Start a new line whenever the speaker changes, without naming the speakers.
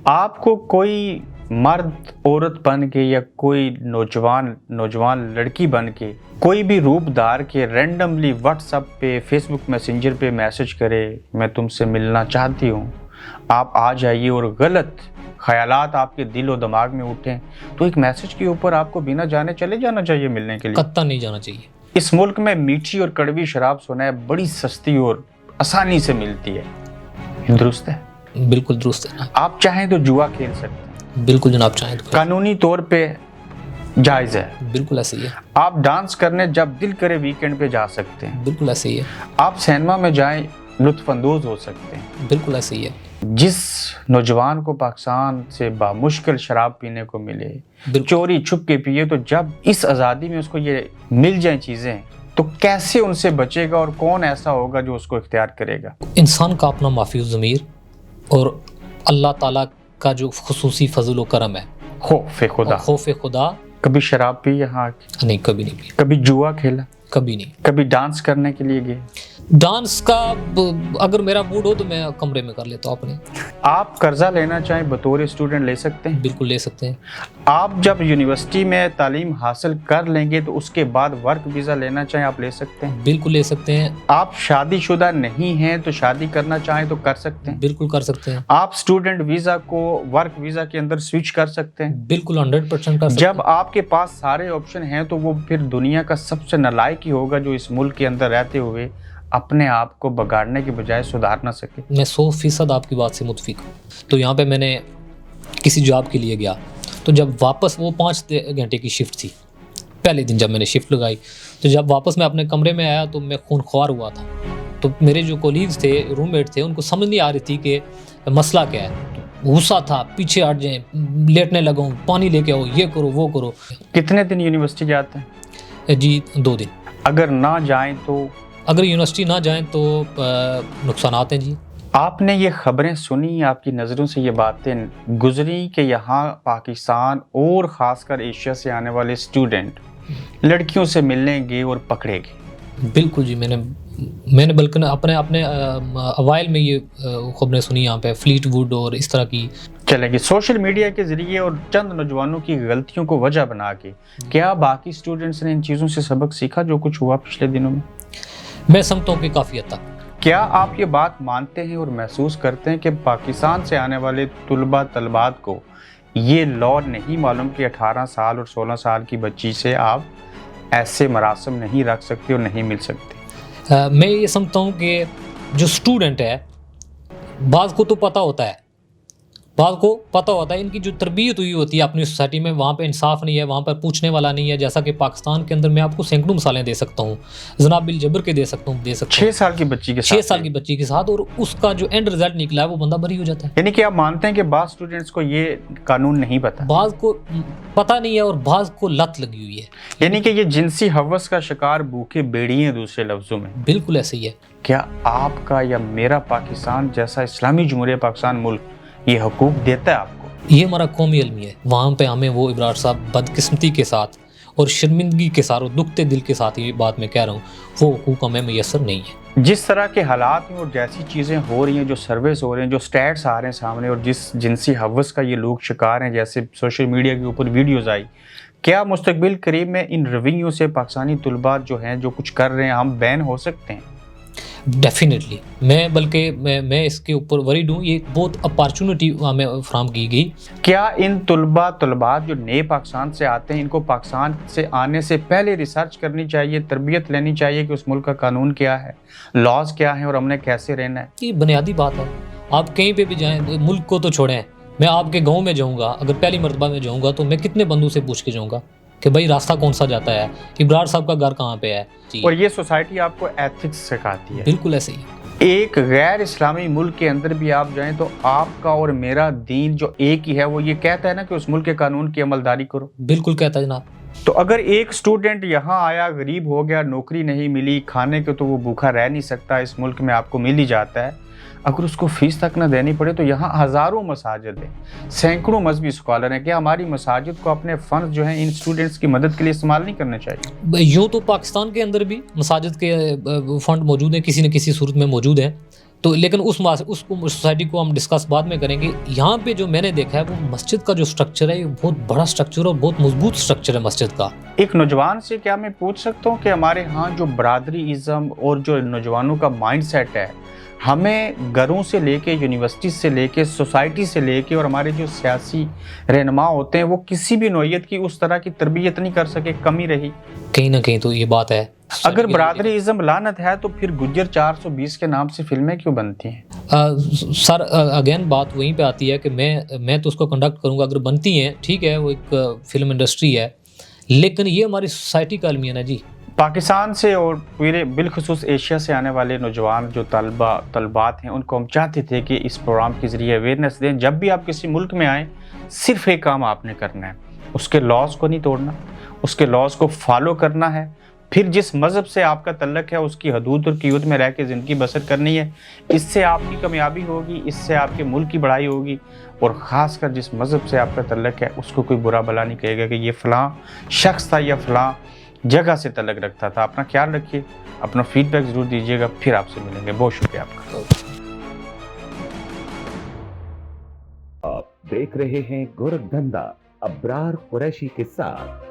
آپ کو کوئی مرد عورت بن کے یا کوئی نوجوان لڑکی بن کے کوئی بھی روپ دار کے رینڈملی واٹس ایپ پہ فیس بک میسنجر پہ میسج کرے میں تم سے ملنا چاہتی ہوں آپ آ جائیے، اور غلط خیالات آپ کے دل و دماغ میں اٹھیں، تو ایک میسج کے اوپر آپ کو بنا جانے چلے جانا چاہیے ملنے کے لیے؟
قطعا نہیں جانا چاہیے۔
اس ملک میں میٹھی اور کڑوی شراب سنا ہے بڑی سستی اور آسانی سے ملتی ہے، درست ہے؟
بالکل درست ہے۔
آپ چاہیں تو جوا کھیل سکتے ہیں،
بالکل جناب، چاہیں تو
قانونی طور پہ جائز ہے۔
بالکل ایسے ہی ہے۔
آپ ڈانس کرنے جب دل کرے ویکنڈ پہ جا سکتے ہیں،
بالکل ایسے ہی ہے۔
آپ سینما میں جائیں لطف اندوز ہو سکتے ہیں۔
بالکل ایسے ہی ہے۔
جس نوجوان کو پاکستان سے بامشکل شراب پینے کو ملے، چوری چھپ کے پیے، تو جب اس آزادی میں اس کو یہ مل جائیں چیزیں تو کیسے ان سے بچے گا، اور کون ایسا ہوگا جو اس کو اختیار کرے گا؟
انسان کا اپنا معافی الضمیر اور اللہ تعالیٰ کا جو خصوصی فضل و کرم ہے، خوف خدا۔
کبھی شراب پی یہاں
نہیں، کبھی نہیں پی،
کبھی جوا کھیلا،
کبھی نہیں۔
کبھی ڈانس کرنے کے لیے گئے؟
ڈانس کا اگر میرا موڈ ہو تو میں کمرے میں کر لیتا ہوں اپنے۔
آپ قرضہ لینا چاہیں بطور اسٹوڈنٹ لے سکتے ہیں؟
بالکل لے سکتے ہیں۔
آپ جب یونیورسٹی میں تعلیم حاصل کر لیں گے تو اس کے بعد ورک ویزا لینا چاہیں آپ لے سکتے ہیں؟
بالکل لے سکتے ہیں۔
آپ شادی شدہ نہیں ہیں تو شادی کرنا چاہیں تو کر سکتے ہیں؟
بالکل کر سکتے ہیں۔
آپ اسٹوڈنٹ ویزا کو ورک ویزا کے اندر سوئچ کر سکتے ہیں؟
بالکل 100% کر سکتے ہیں۔
جب آپ کے پاس سارے آپشن ہیں تو وہ پھر دنیا کا سب سے نالائق ہی ہوگا جو اس ملک کے اندر رہتے ہوئے اپنے آپ کو بگاڑنے کے بجائے سدھار نہ سکے۔
میں 100% آپ کی بات سے متفق ہوں۔ تو یہاں پہ میں نے کسی جاب کے لیے گیا، تو جب واپس وہ 5 گھنٹے کی شفٹ تھی، پہلے دن جب میں نے شفٹ لگائی، تو جب واپس میں اپنے کمرے میں آیا تو میں خونخوار ہوا تھا۔ تو میرے جو کولیگز تھے، روم میٹ تھے، ان کو سمجھ نہیں آ رہی تھی کہ مسئلہ کیا ہے۔ غصہ تھا، پیچھے ہٹ جائیں، لیٹنے لگا ہوں، پانی لے کے آؤ، یہ کرو وہ کرو۔
کتنے دن یونیورسٹی جاتے ہیں؟
جی 2 دن۔
اگر نہ جائیں تو؟
اگر یونیورسٹی نہ جائیں تو نقصانات ہیں جی۔
آپ نے یہ خبریں سنی، آپ کی نظروں سے یہ باتیں گزری کہ یہاں پاکستان اور خاص کر ایشیا سے آنے والے اسٹوڈنٹ لڑکیوں سے ملنے گئے اور پکڑے گئے؟
بالکل جی، میں نے بلکہ اپنے اوائل میں یہ خبریں سنی یہاں پہ فلیٹ ووڈ اور اس طرح کی۔
چلے گی سوشل میڈیا کے ذریعے اور چند نوجوانوں کی غلطیوں کو وجہ بنا کے کیا باقی اسٹوڈنٹس نے ان چیزوں سے سبق سیکھا جو کچھ ہوا پچھلے دنوں میں؟
میں سمجھتا ہوں کہ کافی حد تک۔
کیا آپ یہ بات مانتے ہیں اور محسوس کرتے ہیں کہ پاکستان سے آنے والے طلبات کو یہ لا نہیں معلوم کہ 18 سال اور 16 سال کی بچی سے آپ ایسے مراسم نہیں رکھ سکتے اور نہیں مل سکتے؟
میں یہ سمجھتا ہوں کہ جو اسٹوڈنٹ ہے، بعض کو تو پتہ ہوتا ہے، ان کی جو تربیت ہوئی ہوتی ہے اپنی سوسائٹی میں، وہاں پہ انصاف نہیں ہے، وہاں پر پوچھنے والا نہیں ہے۔ جیسا کہ پاکستان کے اندر میں آپ کو سینکڑوں مثالیں دے سکتا ہوں، جناب بالجبر کے دے سکتا ہوں 6
سال کی بچی کے ساتھ،
6 سال کی بچی کے ساتھ، اور اس کا جو اینڈ رزلٹ نکلا ہے وہ بندہ بری ہو جاتا ہے۔
یعنی کہ آپ مانتے ہیں کہ بعض اسٹوڈنٹس کو یہ قانون نہیں پتہ؟
بعض کو پتہ نہیں ہے اور بعض کو لت لگی ہوئی ہے۔
یعنی کہ یہ جنسی ہوس کا شکار بھوکے بیڑی ہیں، دوسرے لفظوں میں۔
بالکل ایسے ہی ہے۔
کیا آپ کا یا میرا پاکستان جیسا اسلامی جمہوریہ پاکستان ملک یہ حقوق دیتا ہے آپ کو؟
یہ ہمارا قومی المیہ ہے۔ وہاں پہ ہمیں وہ ابرار صاحب بدقسمتی کے ساتھ اور شرمندگی کے ساتھ اور دکھتے دل کے ساتھ یہ بات میں کہہ رہا ہوں، وہ حقوق ہمیں میسر نہیں ہے۔
جس طرح کے حالات ہیں اور جیسی چیزیں ہو رہی ہیں، جو سرویز ہو رہے ہیں، جو سٹیٹس آ رہے ہیں سامنے، اور جس جنسی ہوس کا یہ لوگ شکار ہیں، جیسے سوشل میڈیا کے اوپر ویڈیوز آئی، کیا مستقبل قریب میں ان رویوں سے پاکستانی طلباء جو ہیں جو کچھ کر رہے ہیں ہم بین ہو سکتے ہیں؟
ڈیفینیٹلی، میں اس کے اوپر ورڈ ہوں۔ یہ بہت اپارچونٹی ہمیں فراہم کی گئی۔
کیا ان طلبات جو نئے پاکستان سے آتے ہیں، ان کو پاکستان سے آنے سے پہلے ریسرچ کرنی چاہیے، تربیت لینی چاہیے کہ اس ملک کا قانون کیا ہے، لاز کیا ہیں اور ہم نے کیسے رہنا ہے؟
یہ بنیادی بات ہے۔ آپ کہیں پہ بھی جائیں، ملک کو تو چھوڑیں، میں آپ کے گاؤں میں جاؤں گا، اگر پہلی مرتبہ میں جاؤں گا تو میں کتنے بندوں سے پوچھ کے جاؤں گا کہ بھائی راستہ کون سا جاتا ہے، ابرار صاحب کا گھر کہاں پہ ہے۔
اور یہ سوسائٹی آپ کو ایتھکس سکھاتی ہے۔
بالکل ایسے ہی۔
ایک غیر اسلامی ملک کے اندر بھی آپ جائیں تو آپ کا اور میرا دین جو ایک ہی ہے، وہ یہ کہتا ہے نا کہ اس ملک کے قانون کی عملداری کرو۔
بالکل کہتا ہے جناب۔
تو اگر ایک اسٹوڈنٹ یہاں آیا، غریب ہو گیا، نوکری نہیں ملی، کھانے کے تو وہ بھوکا رہ نہیں سکتا، اس ملک میں آپ کو مل ہی جاتا ہے، اگر اس کو فیس تک نہ دینی پڑے، تو یہاں ہزاروں مساجد ہیں، سینکڑوں مذہبی اسکالر ہیں، کیا ہماری مساجد کو اپنے فنڈز جو ہیں ان اسٹوڈنٹس کی مدد کے لیے استعمال نہیں کرنے چاہیے؟
یوں تو پاکستان کے اندر بھی مساجد کے فنڈ موجود ہیں، کسی نہ کسی صورت میں موجود ہیں، تو لیکن اس سوسائٹی کو ہم ڈسکس بعد میں کریں گے. یہاں پہ جو میں نے دیکھا ہے وہ مسجد کا جو سٹرکچر ہے یہ بہت بڑا سٹرکچر اور بہت مضبوط سٹرکچر ہے مسجد کا.
ایک نوجوان سے کیا میں پوچھ سکتا ہوں کہ ہمارے ہاں جو برادری ازم اور جو نوجوانوں کا مائنڈ سیٹ ہے، ہمیں گھروں سے لے کے، یونیورسٹی سے لے کے، سوسائٹی سے لے کے، اور ہمارے جو سیاسی رہنما ہوتے ہیں وہ کسی بھی نوعیت کی اس طرح کی تربیت نہیں کر سکے، کمی رہی.
کہیں نہ کہیں تو یہ بات ہے.
اگر برادری ازم لعنت ہے تو پھر گجر 420 کے نام سے فلمیں کیوں بنتی ہیں؟
سر اگین بات وہیں پہ آتی ہے کہ میں تو اس کو کنڈکٹ کروں گا. اگر بنتی ہیں ٹھیک ہے، وہ ایک فلم انڈسٹری ہے، لیکن یہ ہماری سوسائٹی کا المیہ ہے جی.
پاکستان سے اور پورے بالخصوص ایشیا سے آنے والے نوجوان جو طلبات ہیں، ان کو ہم چاہتے تھے کہ اس پروگرام کے ذریعے اویئرنیس دیں. جب بھی آپ کسی ملک میں آئیں صرف ایک کام آپ نے کرنا ہے، اس کے لاز کو نہیں توڑنا، اس کے لاز کو فالو کرنا ہے. پھر جس مذہب سے آپ کا تعلق ہے اس کی حدود اور قیود میں رہ کے زندگی بسر کرنی ہے. اس سے آپ کی کامیابی ہوگی، اس سے آپ کے ملک کی بڑائی ہوگی. اور خاص کر جس مذہب سے آپ کا تعلق ہے اس کو کوئی برا بلا نہیں کہے گا کہ یہ فلاں شخص تھا یا فلاں جگہ سے تعلق رکھتا تھا. اپنا خیال رکھیے، اپنا فیڈ بیک ضرور دیجیے گا. پھر آپ سے ملیں گے. بہت شکریہ آپ کا.
آپ دیکھ رہے ہیں گورکھ دھندا ابرار قریشی کے ساتھ.